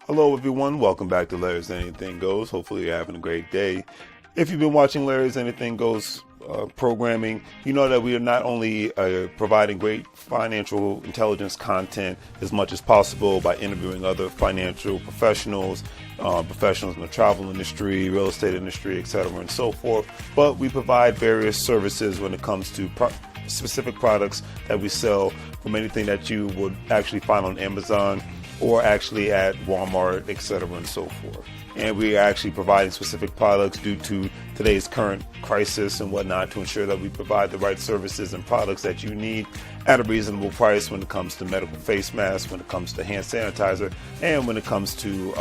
Hello everyone, welcome back to Larry's Anything Goes. Hopefully you're having a great day. If you've been watching Larry's Anything Goes programming, you know that we are not only providing great financial intelligence content as much as possible by interviewing other financial professionals, professionals in the travel industry, real estate industry, etc. and so forth, but we provide various services when it comes to specific products that we sell, from anything that you would actually find on Amazon or actually at Walmart, etc. and so forth. And we are actually providing specific products due to today's current crisis and whatnot to ensure that we provide the right services and products that you need at a reasonable price when it comes to medical face masks, when it comes to hand sanitizer, and when it comes to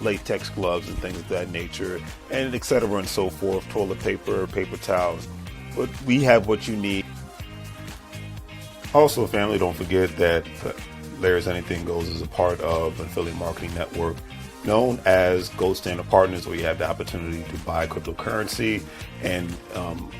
latex gloves and things of that nature, and etc. and so forth, toilet paper, paper towels. But we have what you need. Also, family, don't forget that Larry's Anything Goes is a part of an affiliate marketing network known as Gold Standard Partners, where you have the opportunity to buy cryptocurrency and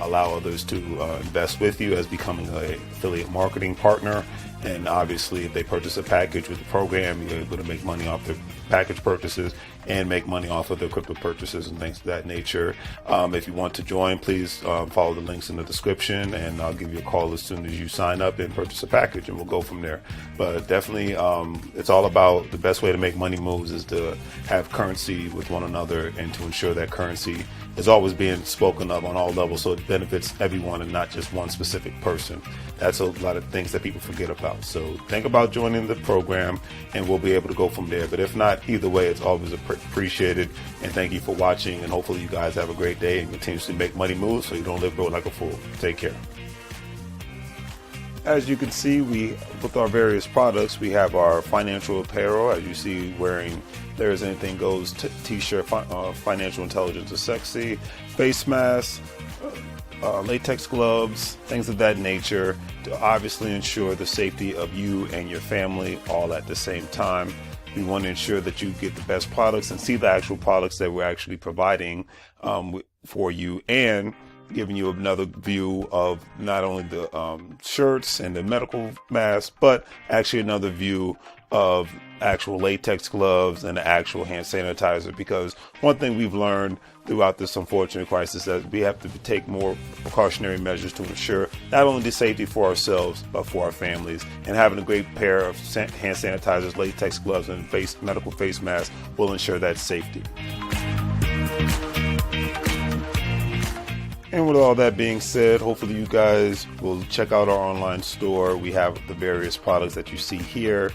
allow others to invest with you as becoming an affiliate marketing partner. And obviously, if they purchase a package with the program, you're able to make money off their package purchases and make money off of their crypto purchases and things of that nature. If you want to join, please follow the links in the description, and I'll give you a call as soon as you sign up and purchase a package, and we'll go from there. But definitely, it's all about the best way to make money moves is to have currency with one another and to ensure that currency is always being spoken of on all levels so it benefits everyone and not just one specific person. That's a lot of things that people forget about. So think about joining the program and we'll be able to go from there. But if not, either way, it's always appreciated. And thank you for watching, and hopefully you guys have a great day and continuously make money moves so you don't live broke like a fool. Take care. As you can see, with our various products, we have our financial apparel, as you see, wearing There's Anything Goes t-shirt, financial intelligence is sexy, face masks, latex gloves, things of that nature, to obviously ensure the safety of you and your family all at the same time. We want to ensure that you get the best products and see the actual products that we're actually providing for you, and giving you another view of not only the shirts and the medical masks, but actually another view of actual latex gloves and the actual hand sanitizer. Because one thing we've learned throughout this unfortunate crisis is that we have to take more precautionary measures to ensure not only the safety for ourselves, but for our families. And having a great pair of hand sanitizers, latex gloves, and medical face masks will ensure that safety. And with all that being said, hopefully you guys will check out our online store. We have the various products that you see here.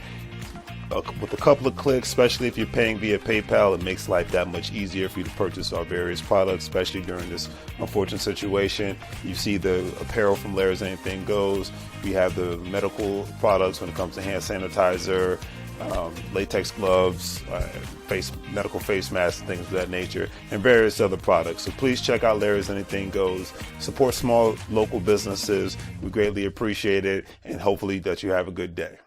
With a couple of clicks, especially if you're paying via PayPal, it makes life that much easier for you to purchase our various products, especially during this unfortunate situation. You see the apparel from Larry's Anything Goes. We have the medical products when it comes to hand sanitizer, latex gloves, medical face masks, things of that nature, and various other products. So please check out Larry's Anything Goes. Support small local businesses. We greatly appreciate it, and hopefully that you have a good day.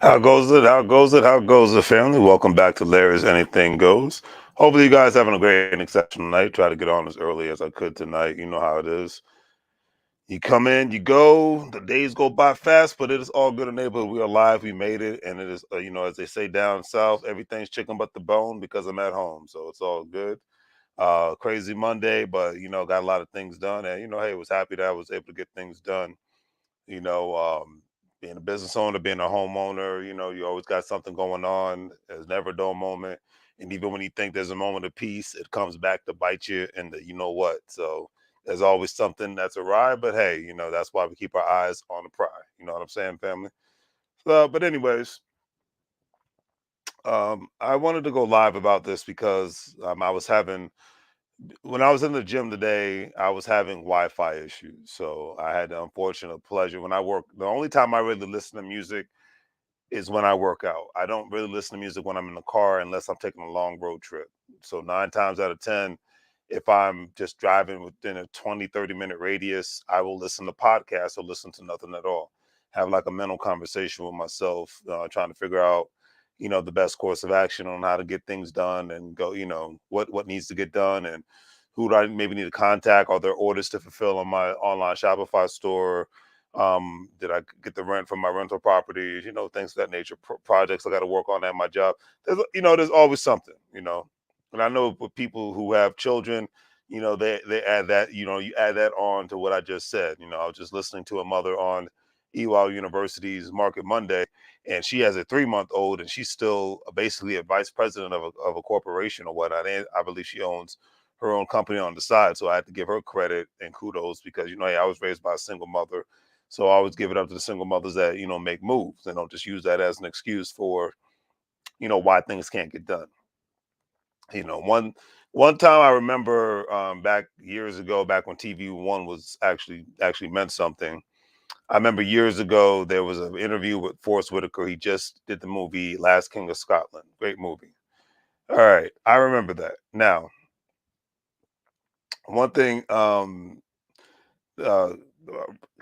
How goes it? How goes it? How goes the family? Welcome back to Larry's Anything Goes. Hopefully, you guys having a great and exceptional night. Try to get on as early as I could tonight. You know how it is. You come in, you go. The days go by fast, but it is all good in the neighborhood. We are alive. We made it, and it is, as they say down south, everything's chicken but the bone because I'm at home. So it's all good. Crazy Monday, but got a lot of things done, and hey, was happy that I was able to get things done. you know, um, Being a business owner, being a homeowner, you always got something going on. There's never a dull moment. And even when you think there's a moment of peace, it comes back to bite you in the you know what. So there's always something that's awry, but hey, that's why we keep our eyes on the prize. You know what I'm saying, family? But anyways, I wanted to go live about this because I was having when I was in the gym today, I was having Wi-Fi issues. So I had the unfortunate pleasure when I work. The only time I really listen to music is when I work out. I don't really listen to music when I'm in the car unless I'm taking a long road trip. So 9 times out of 10, if I'm just driving within a 20, 30-minute radius, I will listen to podcasts or listen to nothing at all. Have like a mental conversation with myself, trying to figure out, the best course of action on how to get things done and go, what needs to get done and who do I maybe need to contact? Are there orders to fulfill on my online Shopify store? Did I get the rent from my rental properties? Things of that nature. Projects I got to work on at my job. There's always something. And I know with people who have children, they add that. You add that on to what I just said. I was just listening to a mother on EWOW University's Market Monday, and she has a 3-month old, and she's still basically a vice president of a corporation or whatnot. And I believe she owns her own company on the side. So I had to give her credit and kudos because hey, I was raised by a single mother, so I always give it up to the single mothers that make moves and don't just use that as an excuse for why things can't get done. One time I remember back years ago, back when TV1 was actually meant something. I remember years ago there was an interview with Forrest Whitaker. He just did the movie Last King of Scotland. Great movie. All right, I remember that. Now, one thing, uh, uh,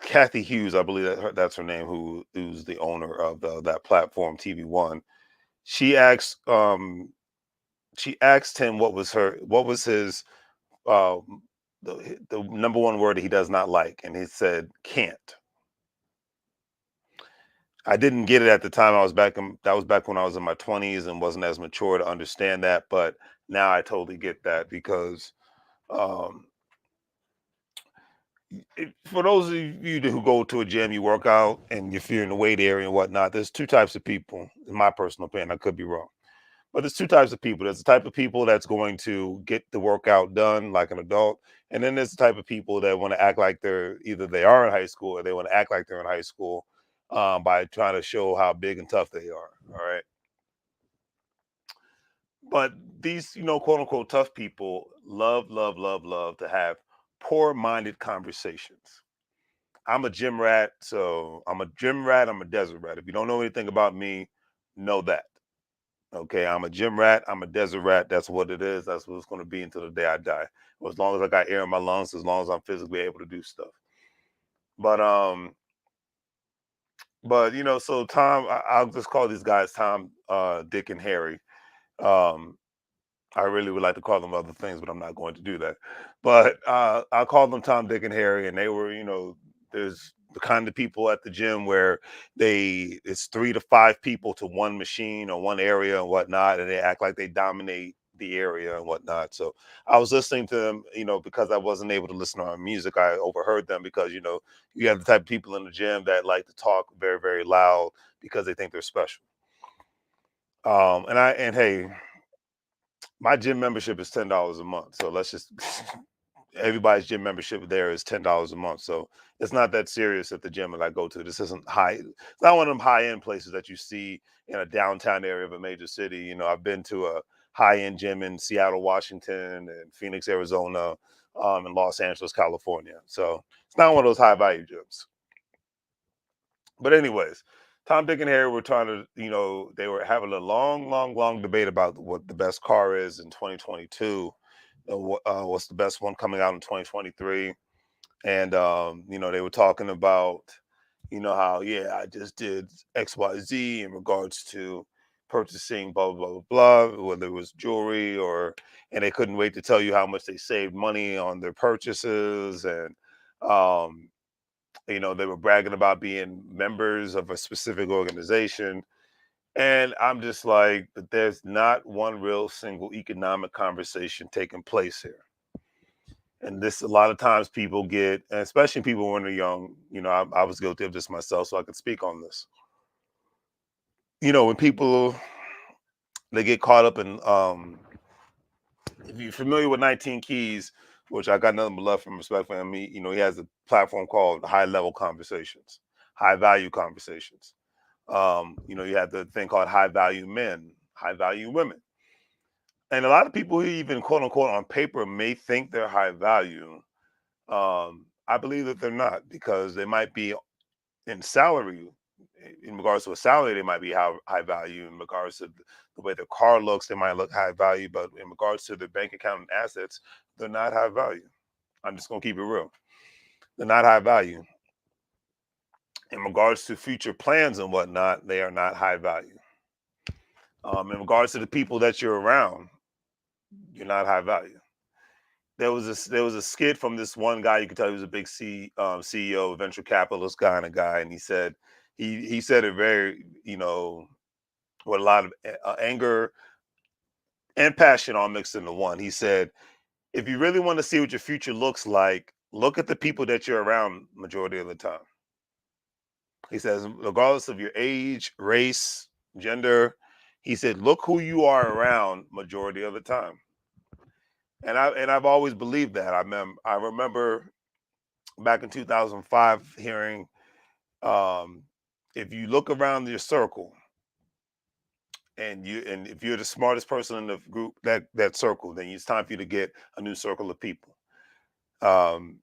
Kathy Hughes, I believe that's her name, who's the owner of that platform TV1. She asked she asked him what was his the number one word he does not like, and he said can't. I didn't get it at the time. That was back when I was in my 20s and wasn't as mature to understand that, but now I totally get that because um for those of you who go to a gym, you work out, and if you're in the weight area and whatnot, there's two types of people, in my personal opinion. I could be wrong, but there's two types of people. There's the type of people that's going to get the workout done like an adult, and then there's the type of people that want to act like they are in high school or they want to act like they're in high school by trying to show how big and tough they are. All right, but these quote unquote tough people love to have poor-minded conversations. I'm a gym rat, so I'm a gym rat. I'm a desert rat. If you don't know anything about me, know that. Okay, I'm a gym rat. I'm a desert rat. That's what it is. That's what it's going to be until the day I die. Well, as long as I got air in my lungs, as long as I'm physically able to do stuff. But so Tom, I'll just call these guys Tom, Dick, and Harry. Um, I really would like to call them other things, but I'm not going to do that. But I called them Tom, Dick, and Harry, and they were, there's the kind of people at the gym where it's 3 to 5 people to one machine or one area and whatnot, and they act like they dominate the area and whatnot. So I was listening to them, because I wasn't able to listen to our music. I overheard them because you have the type of people in the gym that like to talk very, very loud because they think they're special. And hey, my gym membership is $10 a month. So let's just everybody's gym membership there is $10 a month. So it's not that serious at the gym that I go to. This isn't high. It's not one of them high end places that you see in a downtown area of a major city. I've been to a high end gym in Seattle, Washington, and Phoenix, Arizona, and Los Angeles, California. So it's not one of those high value gyms. But anyways, Tom, Dick, and Harry were trying to, they were having a long debate about what the best car is in 2022. What's the best one coming out in 2023? And they were talking about, You know how, yeah, I just did XYZ in regards to purchasing blah, blah, blah, blah, blah, whether it was jewelry or, and they couldn't wait to tell you how much they saved money on their purchases. And, um, they were bragging about being members of a specific organization. And I'm just like, but there's not one real single economic conversation taking place here. And this, a lot of times people get, and especially people when they're young, I was guilty of this myself, so I could speak on this. When people, they get caught up in, if you're familiar with 19 Keys, which I got nothing but love and respect for him, he has a platform called High Level Conversations, High Value Conversations. You have the thing called High Value Men, High Value Women. And a lot of people who even quote unquote on paper may think they're high value. I believe that they're not, because they might be in salary. In regards to a salary, they might be high value. In regards to the way their car looks, they might look high value. But in regards to their bank account and assets, they're not high value. I'm just gonna keep it real. They're not high value. In regards to future plans and whatnot, they are not high value. In regards to the people that you're around, you're not high value. There was a skit from this one guy. You could tell he was a big CEO, venture capitalist guy, and he said, he said it very, with a lot of anger and passion all mixed into one. He said, if you really want to see what your future looks like, look at the people that you're around majority of the time. He says, regardless of your age, race, gender, he said, look who you are around majority of the time. And I've always believed that. I remember back in 2005 hearing, um, if you look around your circle, and if you're the smartest person in the group, that circle, then it's time for you to get a new circle of people. Um,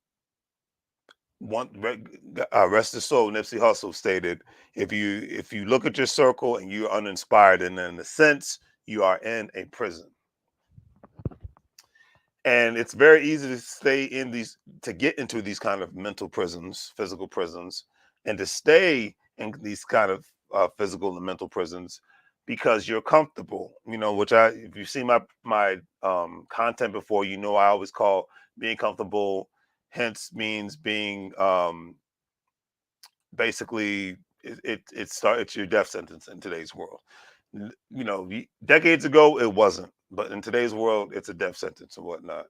rest his soul, Nipsey Hussle stated, if you look at your circle and you're uninspired, and in a sense you are in a prison. And it's very easy to stay in these, to get into these kind of mental prisons, physical prisons, and to stay in these kind of physical and mental prisons, because you're comfortable. Which, if you've seen my content before, I always call being comfortable, hence means being, basically, it's your death sentence in today's world. Decades ago it wasn't, but in today's world it's a death sentence and whatnot.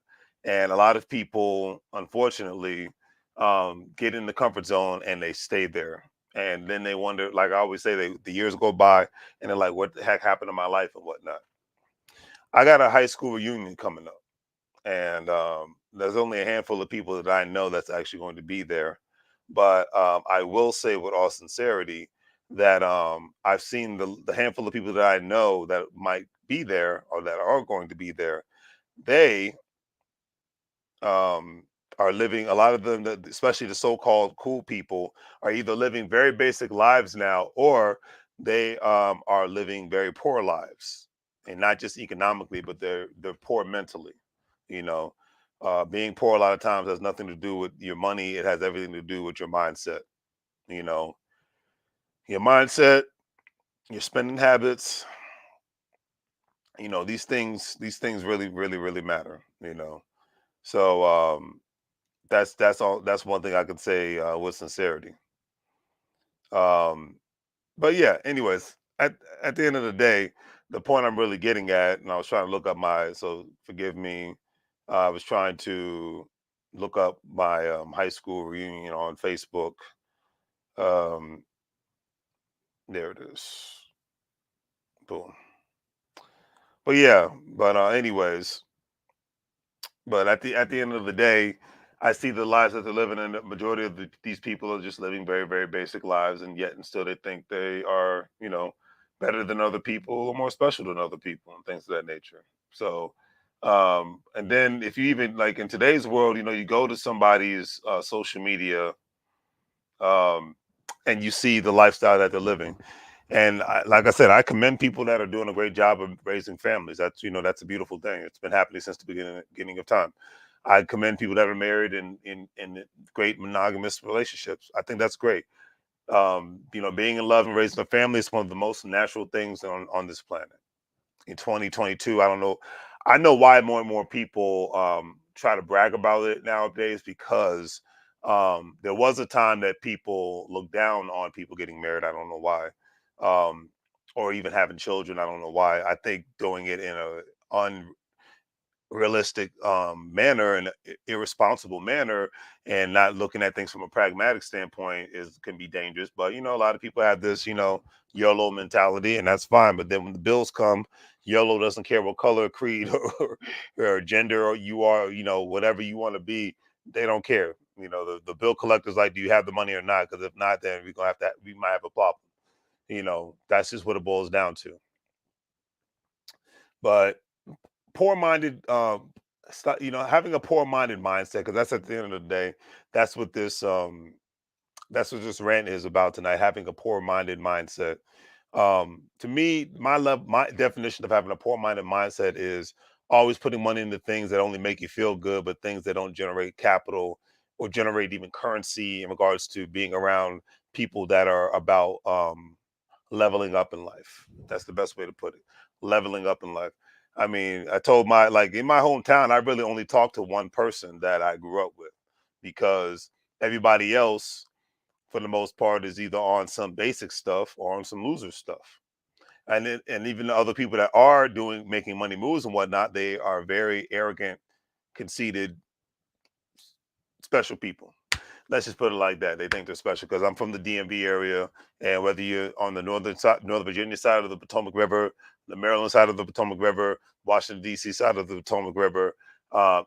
And a lot of people, unfortunately, get in the comfort zone and they stay there. And then they wonder, like I always say, the years go by and they're like, what the heck happened to my life and whatnot. I got a high school reunion coming up, and there's only a handful of people that I know that's actually going to be there. But I will say, with all sincerity, that I've seen the handful of people that I know that might be there or that are going to be there. They, um, are living, a lot of them, especially the so-called cool people, are either living very basic lives now, or they are living very poor lives, and not just economically, but they're poor mentally. You know, being poor a lot of times has nothing to do with your money; it has everything to do with your mindset. You know, your mindset, your spending habits. These things really, really, really matter. So that's all. That's one thing I could say with sincerity. Um, but yeah, anyways, at the end of the day, the point I'm really getting at, and I was trying to look up so forgive me, I was trying to look up my high school reunion on Facebook. Um, there it is. Boom. But yeah, but anyways, but at the end of the day, I see the lives that they're living, and the majority of these people are just living very, very basic lives, and yet and still they think they are, better than other people or more special than other people and things of that nature. So, and then if you even, like, in today's world, you go to somebody's social media, um, and you see the lifestyle that they're living. And like I said, I commend people that are doing a great job of raising families. That's a beautiful thing. It's been happening since the beginning of time. I commend people that are married in great monogamous relationships. I think that's great. Being in love and raising a family is one of the most natural things on this planet. In 2022, I know why more and more people try to brag about it nowadays, because there was a time that people looked down on people getting married. I don't know why. Um, or even having children. I don't know why. I think doing it in a realistic manner and irresponsible manner, and not looking at things from a pragmatic standpoint, is can be dangerous. But a lot of people have this YOLO mentality, and that's fine. But then when the bills come, YOLO doesn't care what color, creed, or gender or you are, whatever you want to be. They don't care. The bill collectors like, do you have the money or not? Because if not, then we might have a problem. That's just what it boils down to. But poor-minded having a poor-minded mindset, because that's, at the end of the day, that's what this rant is about tonight. Having a poor-minded mindset, to me, my definition of having a poor-minded mindset is always putting money into things that only make you feel good, but things that don't generate capital or generate even currency, in regards to being around people that are about leveling up in life. That's the best way to put it. Leveling up in life. I mean, I told like, in my hometown, I really only talked to one person that I grew up with, because everybody else, for the most part, is either on some basic stuff or on some loser stuff. And even the other people that are making money moves and whatnot, they are very arrogant, conceited, special people. Let's just put it like that. They think they're special, because I'm from the DMV area, and whether you're on the northern side, Northern Virginia side of the Potomac River, the Maryland side of the Potomac River, Washington D.C. side of the Potomac River,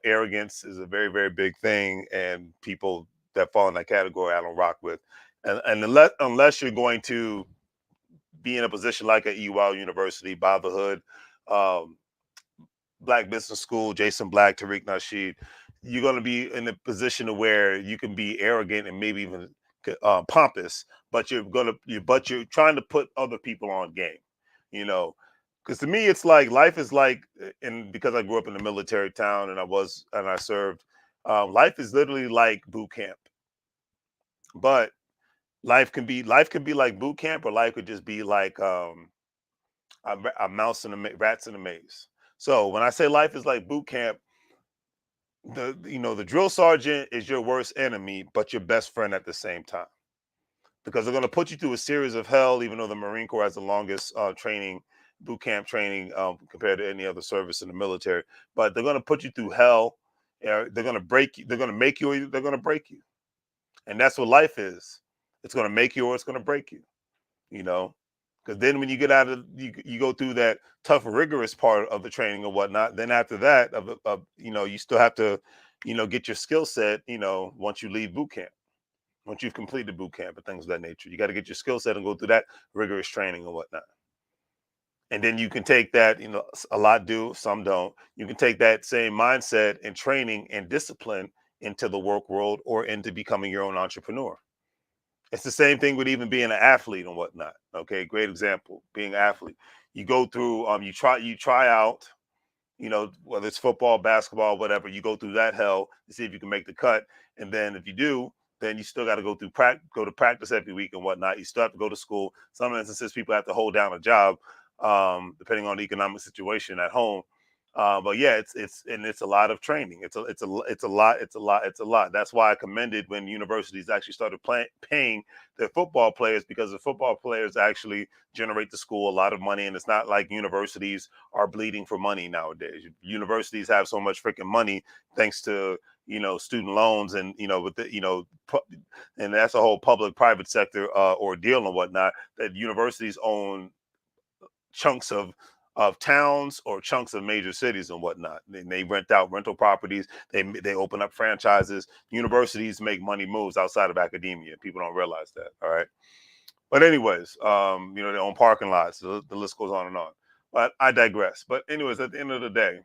arrogance is a very, very big thing, and people that fall in that category, I don't rock with. And unless you're going to be in a position like at EWL University, by the hood, um, Black Business School, Jason Black, Tariq Nasheed, you're going to be in a position to where you can be arrogant and maybe even pompous, but you're trying to put other people on game, you know. Because to me, it's like life is like, and because I grew up in a military town, and I served, life is literally like boot camp. But life can be like boot camp, or life could just be like a mouse and rats in a maze. So when I say life is like boot camp, the drill sergeant is your worst enemy, but your best friend at the same time, because they're going to put you through a series of hell. Even though the Marine Corps has the longest training, boot camp training, compared to any other service in the military, but they're going to put you through hell. They're going to break you. They're going to make you. Or they're going to break you, and that's what life is. It's going to make you, or it's going to break you. You know, because then when you get out of you go through that tough, rigorous part of the training or whatnot. Then after that, you still have to, get your skill set. Once you leave boot camp, once you've completed boot camp and things of that nature, you got to get your skill set and go through that rigorous training and whatnot. And then you can take that, a lot do, some don't. You can take that same mindset and training and discipline into the work world, or into becoming your own entrepreneur. It's the same thing with even being an athlete and whatnot. Okay, great example. Being an athlete, you go through, you try out, whether it's football, basketball, whatever. You go through that hell to see if you can make the cut, and then if you do, then you still got to go to practice every week and whatnot. You still have to go to school. Some instances, people have to hold down a job, depending on the economic situation at home. But yeah, it's a lot of training. It's a lot. That's why I commended when universities actually started paying their football players, because the football players actually generate the school a lot of money, and it's not like universities are bleeding for money nowadays. Universities have so much freaking money thanks to student loans, and with the and that's a whole public private sector ordeal and whatnot, that universities own chunks of towns or chunks of major cities and whatnot. They rent out rental properties. They open up franchises. Universities make money moves outside of academia. People don't realize that. All right. But anyways, they own parking lots. The list goes on and on. But I digress. But anyways, at the end of the day,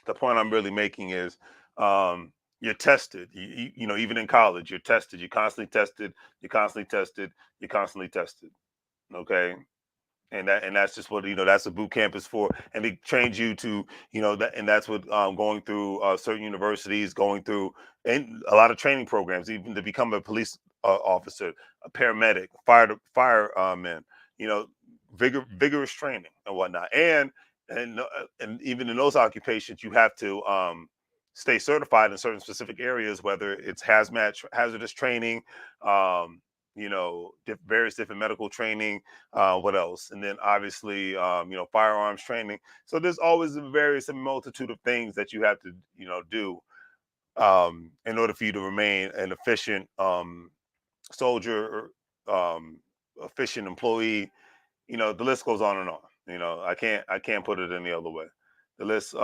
the point I'm really making is, you're tested. Even in college, you're tested. You're constantly tested. You're constantly tested. You're constantly tested. Okay. And that's just what that's what boot camp is for, and it trains you to and that's what going through certain universities, going through and a lot of training programs, even to become a police officer, a paramedic, fireman, you know, vigorous training and whatnot. And even in those occupations, you have to stay certified in certain specific areas, whether it's hazardous training, um, various different medical training, what else? And then obviously, firearms training. So there's always a various multitude of things that you have to, do in order for you to remain an efficient soldier, efficient employee. The list goes on and on. I can't put it any other way. The list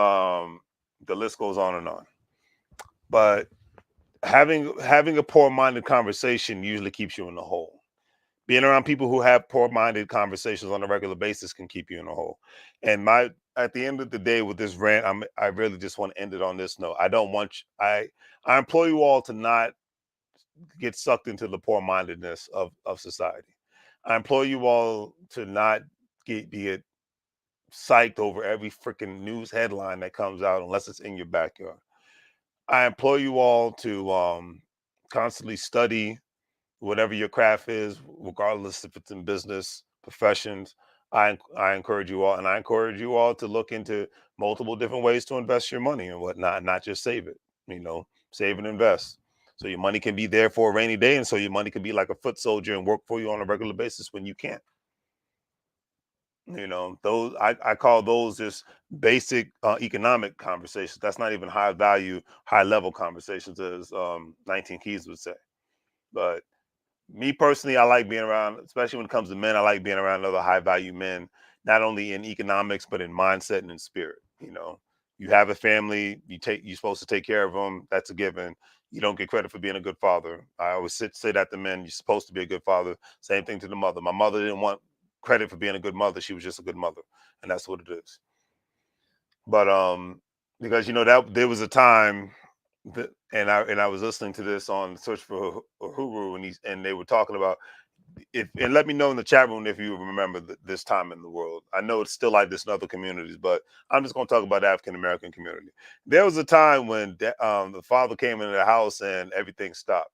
the list goes on and on. But having a poor-minded conversation usually keeps you in the hole. Being around people who have poor-minded conversations on a regular basis can keep you in a hole. And at the end of the day, with this rant, I really just want to end it on this note. I don't want I implore you all to not get sucked into the poor-mindedness of society. I implore you all to not be psyched over every freaking news headline that comes out unless it's in your backyard. I implore you all to constantly study whatever your craft is, regardless if it's in business, professions. I encourage you all, and I encourage you all to look into multiple different ways to invest your money and whatnot, not just save it. Save and invest. So your money can be there for a rainy day, and so your money can be like a foot soldier and work for you on a regular basis when you can't. Those I call those just basic economic conversations. That's not even high value, high level conversations, as 19 Keys would say. But me personally, I like being around, especially when it comes to men. I like being around other high value men, not only in economics but in mindset and in spirit. You have a family, you're supposed to take care of them. That's a given. You don't get credit for being a good father. I always say that to men. You're supposed to be a good father. Same thing to the mother. My mother didn't want credit for being a good mother. She was just a good mother, and that's what it is. But because that there was a time and I was listening to this on Search for Huru, and they were talking about and let me know in the chat room if you remember this time in the world. I know it's still like this in other communities, but I'm just going to talk about the African American community. There was a time when the father came into the house and everything stopped.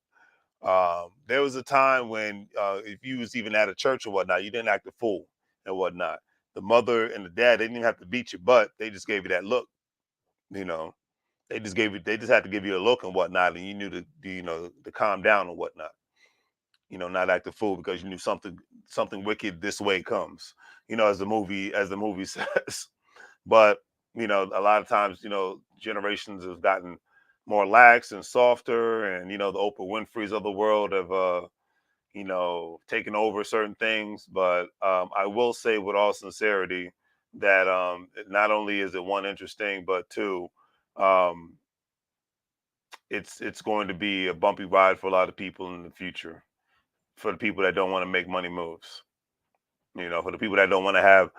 There was a time when if you was even at a church or whatnot, you didn't act a fool and whatnot. The mother and the dad, they didn't even have to beat your butt. They just gave you that look. You know, they just had to give you a look and whatnot, and you knew to calm down and whatnot. Not act a fool because you knew something wicked this way comes. As the movie says. But a lot of times, generations have gotten more lax and softer, and the Oprah Winfrey's of the world have taken over certain things. But I will say with all sincerity that not only is it one interesting, but two, um, it's going to be a bumpy ride for a lot of people in the future. For the people that don't want to make money moves, for the people that don't want to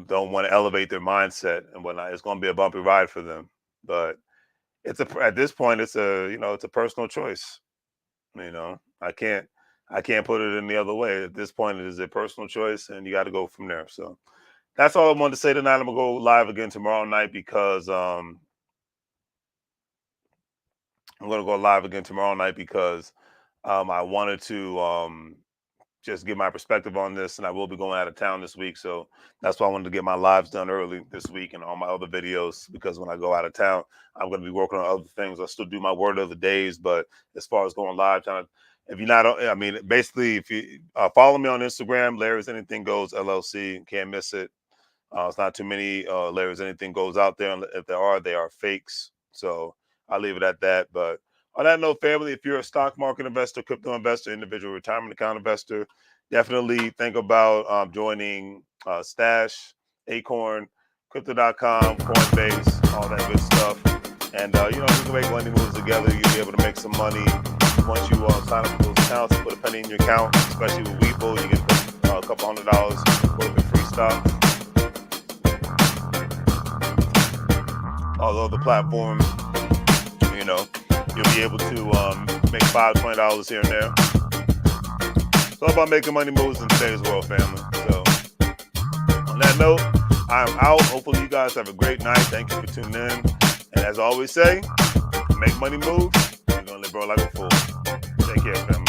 don't want to elevate their mindset and whatnot, it's going to be a bumpy ride for them. But at this point, it's a personal choice. I can't put it any other way. At this point, it is a personal choice, and you got to go from there. So that's all I wanted to say tonight. I'm gonna go live again tomorrow night because I wanted to just give my perspective on this, and I will be going out of town this week, so that's why I wanted to get my lives done early this week and all my other videos, because when I go out of town, I'm going to be working on other things. I still do my word of the days, but as far as going live, if you're not, I mean, basically, if you follow me on Instagram, Larry's Anything Goes LLC, can't miss it. It's not too many Larry's Anything Goes out there. And if there are, they are fakes. So I'll leave it at that. But on that note, family, if you're a stock market investor, crypto investor, individual retirement account investor, definitely think about joining Stash, Acorn, Crypto.com, Coinbase, all that good stuff. And, we can make money moves together. You'll be able to make some money once you sign up for those accounts and put a penny in your account, especially with WEBULL. You get a couple $100 worth of free stock. All other platforms, you'll be able to make $5, $20 here and there. It's all about making money moves in today's world, family. So on that note, I'm out. Hopefully you guys have a great night. Thank you for tuning in. And as I always say, make money move. You're going to live bro like a fool. Take care, family.